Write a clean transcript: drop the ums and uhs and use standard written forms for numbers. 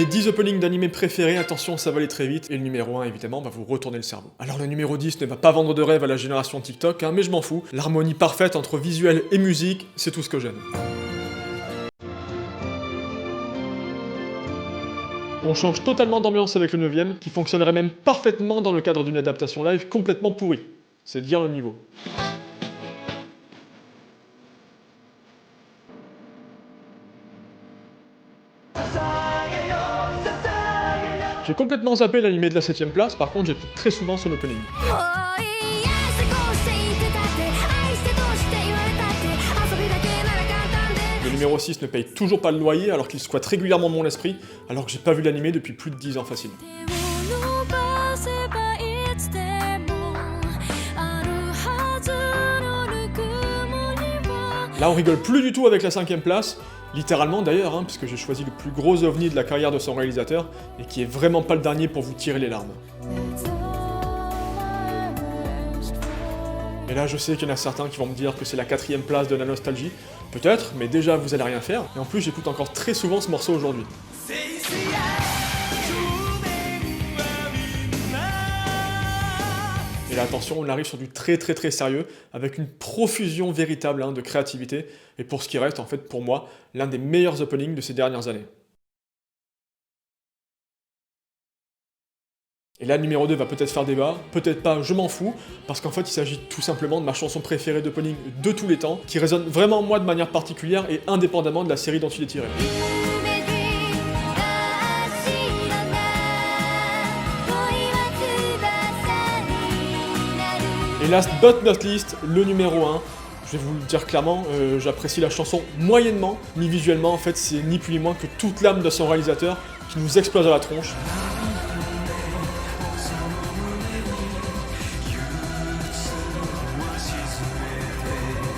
Mes 10 openings d'animés préférés, attention ça va aller très vite, et le numéro 1 évidemment va vous retourner le cerveau. Alors le numéro 10 ne va pas vendre de rêve à la génération TikTok, hein, mais je m'en fous. L'harmonie parfaite entre visuel et musique, c'est tout ce que j'aime. On change totalement d'ambiance avec le 9ème, qui fonctionnerait même parfaitement dans le cadre d'une adaptation live complètement pourrie. C'est dire le niveau. J'ai complètement zappé l'animé de la 7ème place, par contre j'écoute très souvent son opening. Le numéro 6 ne paye toujours pas le loyer alors qu'il squatte régulièrement mon esprit, alors que j'ai pas vu l'animé depuis plus de 10 ans facile. Là on rigole plus du tout avec la 5ème place, littéralement d'ailleurs, hein, puisque j'ai choisi le plus gros ovni de la carrière de son réalisateur, et qui est vraiment pas le dernier pour vous tirer les larmes. Et là je sais qu'il y en a certains qui vont me dire que c'est la 4ème place de la nostalgie, peut-être, mais déjà vous allez rien faire, et en plus j'écoute encore très souvent ce morceau aujourd'hui. Et là attention, on arrive sur du très sérieux, avec une profusion véritable hein, de créativité, et pour ce qui reste en fait pour moi, l'un des meilleurs openings de ces dernières années. Et là, le numéro 2 va peut-être faire débat, peut-être pas, je m'en fous, parce qu'en fait, il s'agit tout simplement de ma chanson préférée d'opening de tous les temps, qui résonne vraiment en moi de manière particulière et indépendamment de la série dont il est tiré. Et last but not least, le numéro 1, je vais vous le dire clairement, j'apprécie la chanson moyennement, ni visuellement, en fait, c'est ni plus ni moins que toute l'âme de son réalisateur qui nous explose à la tronche.